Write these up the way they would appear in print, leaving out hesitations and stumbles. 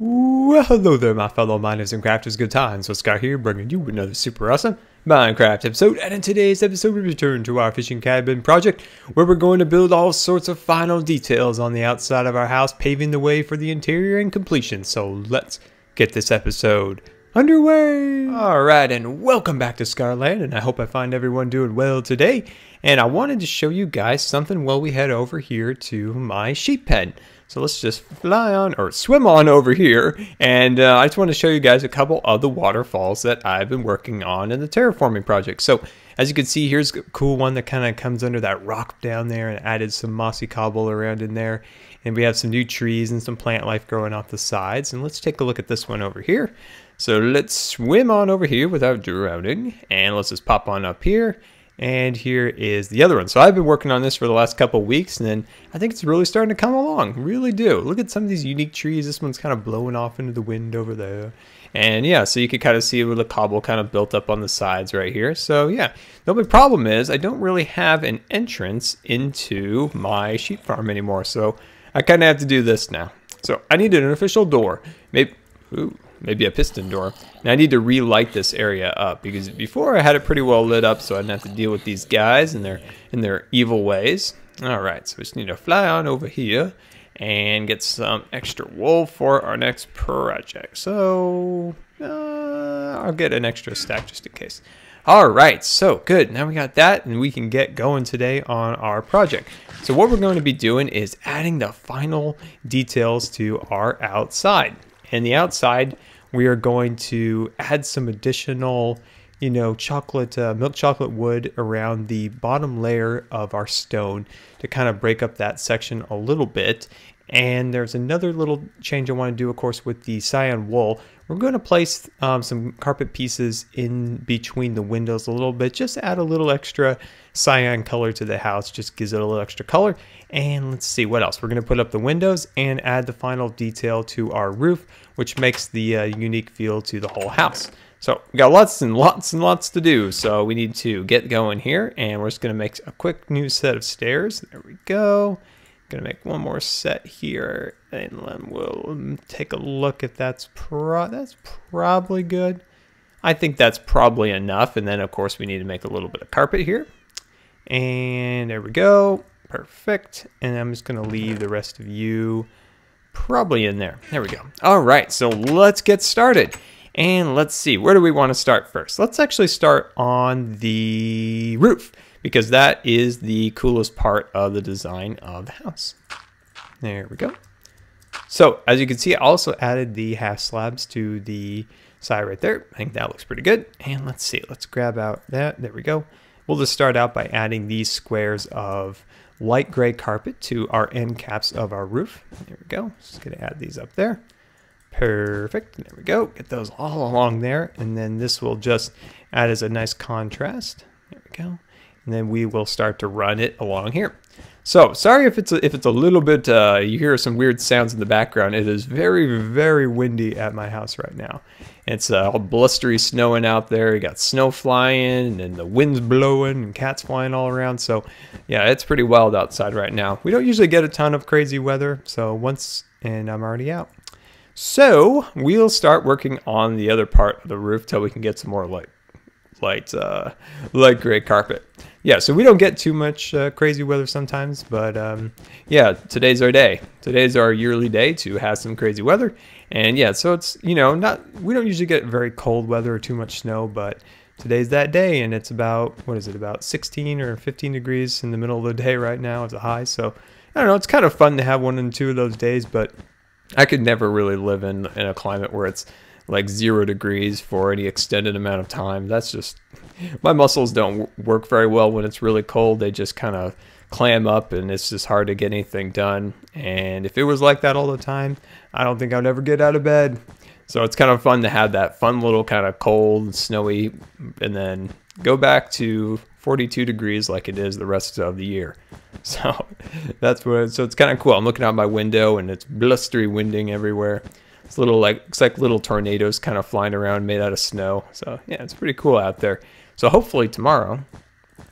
Well, hello there, my fellow miners and crafters. Good times with Scar here, bringing you another super awesome Minecraft episode. And in today's episode, we return to our fishing cabin project, where we're going to build all sorts of final details on the outside of our house, paving the way for the interior and completion. So let's get this episode underway. Alright, and welcome back to Scarland, and I hope I find everyone doing well today. And I wanted to show you guys something while we head over here to my sheep pen. So let's just fly on, or swim on over here, and I just want to show you guys a couple of the waterfalls that I've been working on in the terraforming project. So as you can see, here's a cool one that kind of comes under that rock down there and added some mossy cobble around in there. And we have some new trees and some plant life growing off the sides. And let's take a look at this one over here. So let's swim on over here without drowning, and let's just pop on up here. And here is the other one. So I've been working on this for the last couple of weeks, and then I think it's really starting to come along. Really do. Look at some of these unique trees. This one's kind of blowing off into the wind over there. And yeah, so you can kind of see where the cobble kind of built up on the sides right here. So yeah, the only problem is I don't really have an entrance into my sheep farm anymore. So I kind of have to do this now. So I need an official door. Maybe a piston door. And I need to relight this area up, because before I had it pretty well lit up, so I didn't have to deal with these guys and their evil ways. Alright, so we just need to fly on over here and get some extra wool for our next project. So I'll get an extra stack just in case. Alright, so good. Now we got that, and we can get going today on our project. So what we're going to be doing is adding the final details to our outside. And the outside, we are going to add some additional, milk chocolate wood around the bottom layer of our stone to kind of break up that section a little bit. And there's another little change I want to do, of course, with the cyan wool. We're going to place some carpet pieces in between the windows a little bit, just to add a little extra cyan color to the house, just gives it a little extra color. And let's see what else. We're going to put up the windows and add the final detail to our roof, which makes the unique feel to the whole house. So we got lots and lots and lots to do. So we need to get going here, and we're just going to make a quick new set of stairs. There we go. Gonna make one more set here, and then we'll take a look if that's probably good. I think that's probably enough. And then of course we need to make a little bit of carpet here, and there we go, perfect. And I'm just gonna leave the rest of you probably in there. There we go. All right, so let's get started, and let's see, where do we want to start first? Let's actually start on the roof, because that is the coolest part of the design of the house. There we go. So as you can see, I also added the half slabs to the side right there. I think that looks pretty good. And let's see, let's grab out that. There we go. We'll just start out by adding these squares of light gray carpet to our end caps of our roof. There we go. Just gonna add these up there. Perfect. There we go. Get those all along there. And then this will just add as a nice contrast. There we go. And then we will start to run it along here. So sorry if it's a little bit you hear some weird sounds in the background. It is very, very windy at my house right now. It's all blustery snowing out there. You got snow flying, and the wind's blowing, and cats flying all around. So yeah, it's pretty wild outside right now. We don't usually get a ton of crazy weather, so and I'm already out. So we'll start working on the other part of the roof till we can get some more light gray carpet. Yeah, so we don't get too much crazy weather sometimes, but yeah, today's our day. Today's our yearly day to have some crazy weather. And yeah, so it's, we don't usually get very cold weather or too much snow, but today's that day, and it's about, about 16 or 15 degrees in the middle of the day right now as a high. So I don't know, it's kind of fun to have one and two of those days, but I could never really live in a climate where it's like 0 degrees for any extended amount of time. That's just, my muscles don't work very well when it's really cold. They just kind of clam up, and it's just hard to get anything done. And if it was like that all the time, I don't think I'd ever get out of bed. So it's kind of fun to have that fun little kind of cold and snowy, and then go back to 42 degrees like it is the rest of the year. So that's so it's kind of cool. I'm looking out my window, and it's blustery winding everywhere. It's looks like little tornadoes kind of flying around made out of snow. So yeah, it's pretty cool out there. So hopefully tomorrow,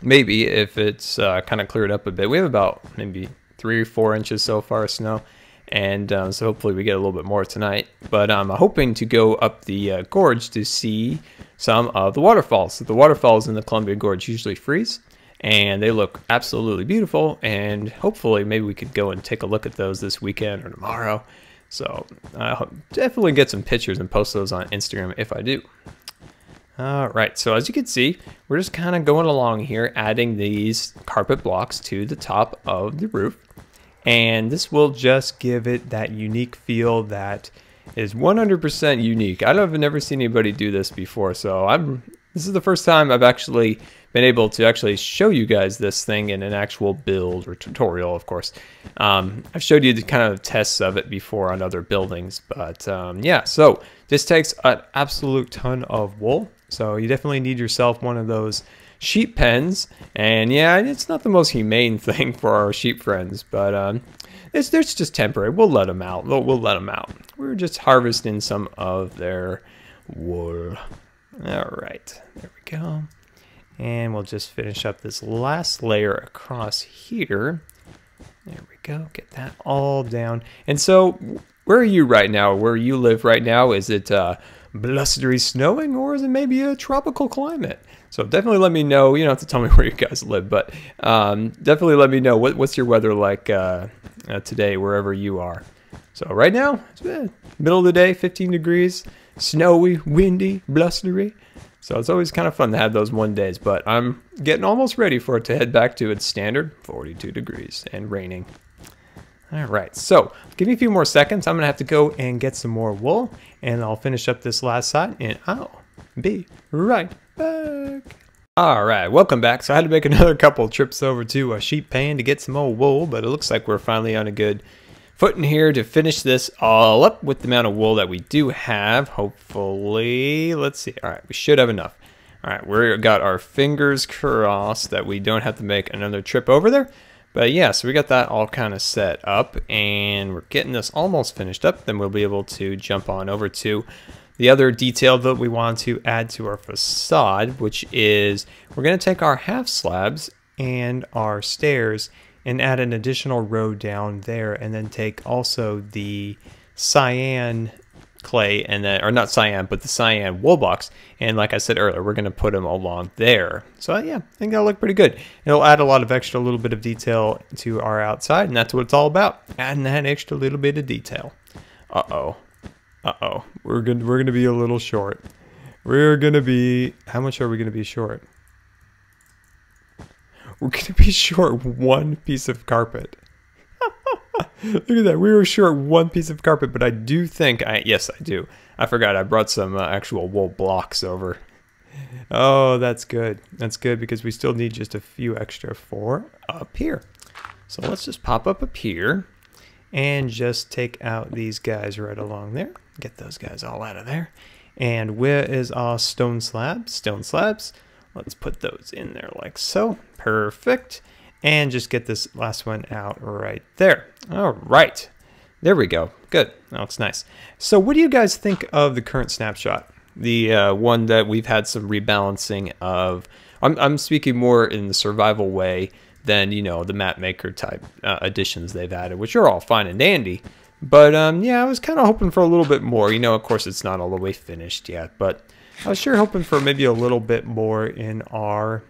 maybe if it's kind of cleared up a bit, we have about maybe 3 or 4 inches so far of snow. and so hopefully we get a little bit more tonight. But I'm hoping to go up the gorge to see some of the waterfalls. So the waterfalls in the Columbia Gorge usually freeze, and they look absolutely beautiful, and hopefully maybe we could go and take a look at those this weekend or tomorrow. So I'll definitely get some pictures and post those on Instagram if I do. All right, so as you can see, we're just kind of going along here, adding these carpet blocks to the top of the roof. And this will just give it that unique feel that is 100% unique. I've never seen anybody do this before, so this is the first time I've actually been able to actually show you guys this thing in an actual build or tutorial, of course. I've showed you the kind of tests of it before on other buildings, but yeah, so this takes an absolute ton of wool. So you definitely need yourself one of those sheep pens, and yeah, it's not the most humane thing for our sheep friends, but it's just temporary. We'll let them out. We'll let them out. We're just harvesting some of their wool. All right, there we go. And we'll just finish up this last layer across here. There we go. Get that all down. And so, where are you right now? Where you live right now? Is it blustery snowing, or is it maybe a tropical climate? So definitely let me know. You don't have to tell me where you guys live, but definitely let me know what's your weather like today wherever you are. So right now, it's middle of the day, 15 degrees, snowy, windy, blustery. So it's always kind of fun to have those one days, but I'm getting almost ready for it to head back to its standard 42 degrees and raining. All right, so give me a few more seconds. I'm gonna have to go and get some more wool, and I'll finish up this last side, and I'll be right back. All right, welcome back. So I had to make another couple trips over to a sheep pen to get some old wool, but it looks like we're finally on a good footing here to finish this all up with the amount of wool that we do have. Hopefully, let's see. All right, we should have enough. All right, we got our fingers crossed that we don't have to make another trip over there. But yeah, so we got that all kind of set up, and we're getting this almost finished up. Then we'll be able to jump on over to the other detail that we want to add to our facade, which is we're going to take our half slabs and our stairs and add an additional row down there, and then take also the cyan clay, and then, or not cyan, but the cyan wool blocks, and like I said earlier, we're going to put them along there. So yeah, I think that'll look pretty good. It'll add a lot of extra little bit of detail to our outside, and that's what it's all about, adding that extra little bit of detail. We're gonna be a little short. We're gonna be, how much are we gonna be short? We're gonna be short one piece of carpet. Look at that. We were short one piece of carpet, but I do think yes, I do. I forgot I brought some actual wool blocks over. Oh, that's good. That's good, because we still need just a few extra for up here. So let's just pop up here and just take out these guys right along there. Get those guys all out of there. And where is our stone slabs? Stone slabs. Let's put those in there like so. Perfect. And just get this last one out right there. All right. There we go. Good. That looks nice. So what do you guys think of the current snapshot? The one that we've had some rebalancing of. I'm speaking more in the survival way than, you know, the map maker type additions they've added, which are all fine and dandy. But yeah, I was kind of hoping for a little bit more. You know, of course, it's not all the way finished yet, but I was sure hoping for maybe a little bit more in our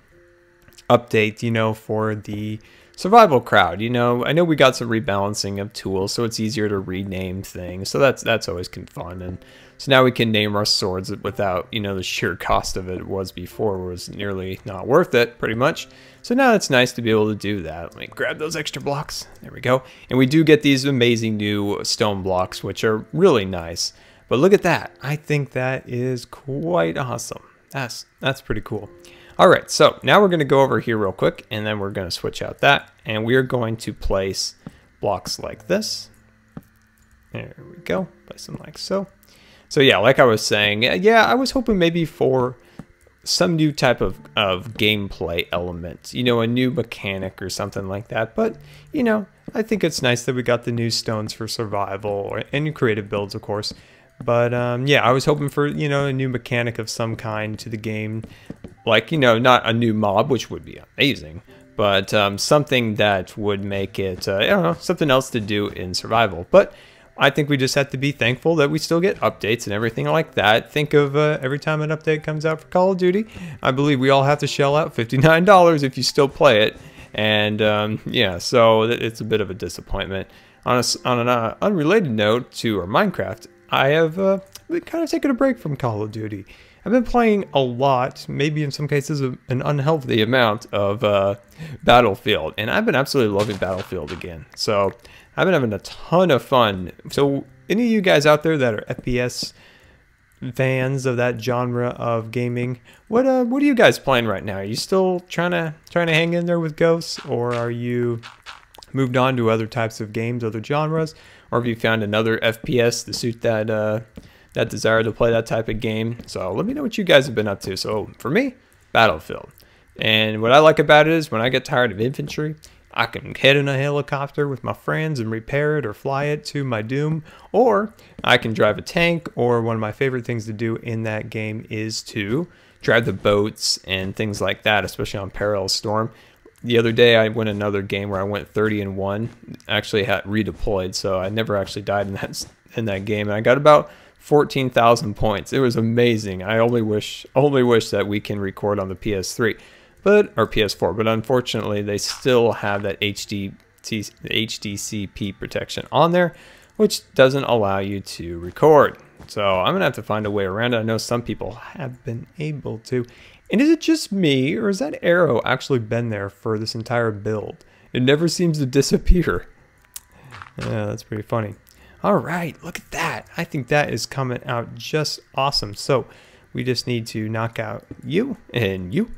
update, you know, for the survival crowd. You know, I know we got some rebalancing of tools, so it's easier to rename things. So that's always fun. And so now we can name our swords without, you know, the sheer cost of it was before was nearly not worth it, pretty much. So now it's nice to be able to do that. Let me grab those extra blocks. There we go. And we do get these amazing new stone blocks, which are really nice. But look at that. I think that is quite awesome. That's pretty cool. All right, so now we're going to go over here real quick, and then we're going to switch out that, and we are going to place blocks like this. There we go. Place them like so. So yeah, like I was saying, yeah, I was hoping maybe for some new type of gameplay element, you know, a new mechanic or something like that. But, you know, I think it's nice that we got the new stones for survival and creative builds, of course. But yeah, I was hoping for, you know, a new mechanic of some kind to the game. Like, you know, not a new mob, which would be amazing, but something that would make it, I don't know, something else to do in survival. But I think we just have to be thankful that we still get updates and everything like that. Think of every time an update comes out for Call of Duty, I believe we all have to shell out $59 if you still play it. And yeah, so it's a bit of a disappointment. On an unrelated note to our Minecraft, I have been kind of taking a break from Call of Duty. I've been playing a lot, maybe in some cases an unhealthy amount of Battlefield, and I've been absolutely loving Battlefield again. So I've been having a ton of fun. So any of you guys out there that are FPS fans of that genre of gaming, what are you guys playing right now? Are you still trying to hang in there with Ghosts, or are you moved on to other types of games, other genres, or have you found another FPS to suit that that desire to play that type of game? So let me know what you guys have been up to. So for me, Battlefield. And what I like about it is when I get tired of infantry, I can head in a helicopter with my friends and repair it or fly it to my doom, or I can drive a tank, or one of my favorite things to do in that game is to drive the boats and things like that, especially on Perilous Storm. The other day I went another game where I went 30-1, actually had redeployed, so I never actually died in that game, and I got about 14,000 points. It was amazing. I only wish that we can record on the PS3. Or PS4, but unfortunately they still have that HDCP protection on there, which doesn't allow you to record. So I'm gonna have to find a way around it. I know some people have been able to. And is it just me, or has that arrow actually been there for this entire build? It never seems to disappear. Yeah, that's pretty funny. All right, look at that. I think that is coming out just awesome. So we just need to knock out you and you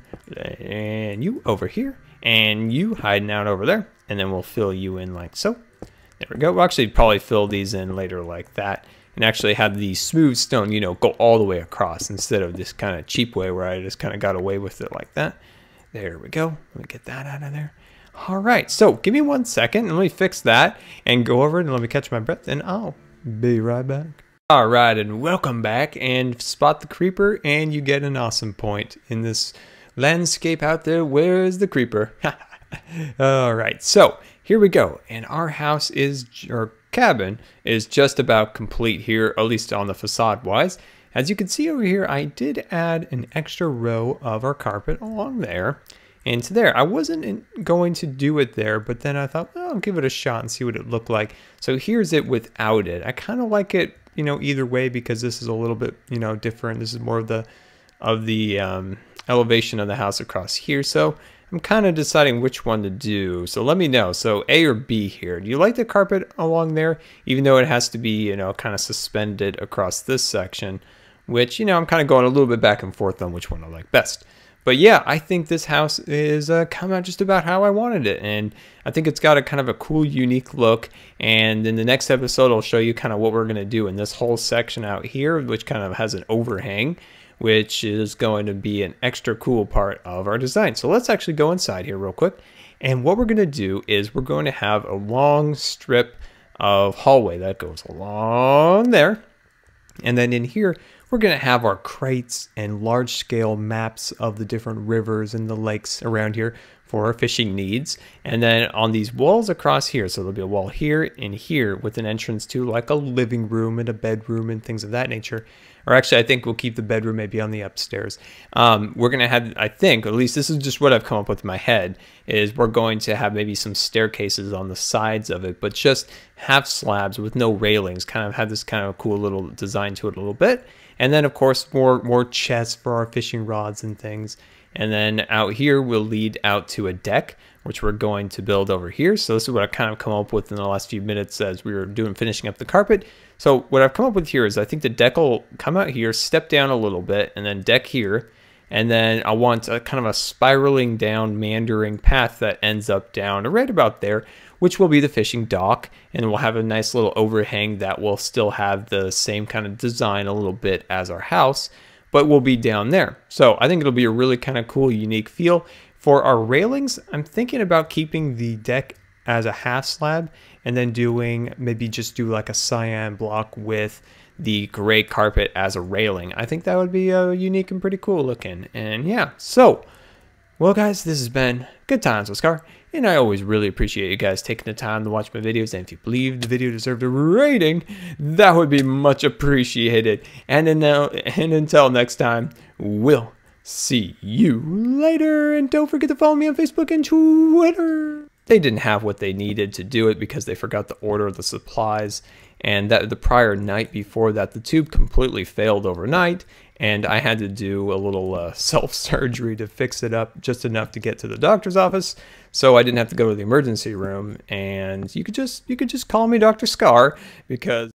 over here and you hiding out over there, and then we'll fill you in like so. There we go. We'll actually probably fill these in later like that, and actually have the smooth stone, you know, go all the way across instead of this kind of cheap way where I just kind of got away with it like that. There we go. Let me get that out of there. All right, so give me 1 second and let me fix that and go over it and let me catch my breath, and I'll be right back. All right, and welcome back, and spot the creeper and you get an awesome point in this landscape out there. Where is the creeper? All right, so here we go, and our house or cabin is just about complete here, at least on the facade wise. As you can see over here, I did add an extra row of our carpet along there and to there. I wasn't going to do it there, but then I thought, well, I'll give it a shot and see what it looked like. So here's it without it. I kind of like it, you know, either way, because this is a little bit, you know, different. This is more of the elevation of the house across here. So I'm kind of deciding which one to do. So let me know. So A or B here. Do you like the carpet along there, even though it has to be, you know, kind of suspended across this section, which, you know, I'm kind of going a little bit back and forth on which one I like best. But yeah, I think this house is come out just about how I wanted it, and I think it's got a kind of a cool, unique look. And in the next episode, I'll show you kind of what we're going to do in this whole section out here, which kind of has an overhang, which is going to be an extra cool part of our design. So let's actually go inside here real quick. And what we're going to do is we're going to have a long strip of hallway that goes along there. And then in here, we're going to have our crates and large-scale maps of the different rivers and the lakes around here for our fishing needs. And then on these walls across here, so there'll be a wall here and here with an entrance to like a living room and a bedroom and things of that nature. Or actually, I think we'll keep the bedroom maybe on the upstairs. We're going to have, I think, at least this is just what I've come up with in my head, is we're going to have maybe some staircases on the sides of it, but just half slabs with no railings, kind of have this kind of cool little design to it a little bit. And then, of course, more chests for our fishing rods and things. And then out here, we'll lead out to a deck, which we're going to build over here. So this is what I kind of come up with in the last few minutes as we were finishing up the carpet. So what I've come up with here is I think the deck will come out here, step down a little bit, and then deck here. And then I want a kind of a spiraling down, meandering path that ends up down right about there, which will be the fishing dock. And we'll have a nice little overhang that will still have the same kind of design a little bit as our house, but will be down there. So I think it'll be a really kind of cool, unique feel. For our railings, I'm thinking about keeping the deck as a half slab and then maybe just do like a cyan block with the gray carpet as a railing. I think that would be unique and pretty cool looking. And yeah, so Well, guys, this has been Good Times with Scar, and I always really appreciate you guys taking the time to watch my videos, and if you believe the video deserved a rating, that would be much appreciated. And until next time, we'll see you later, and don't forget to follow me on Facebook and Twitter. They didn't have what they needed to do it because they forgot to order the supplies, and that the prior night before that, the tube completely failed overnight, and I had to do a little self-surgery to fix it up just enough to get to the doctor's office, so I didn't have to go to the emergency room. And you could just call me Dr. Scar, because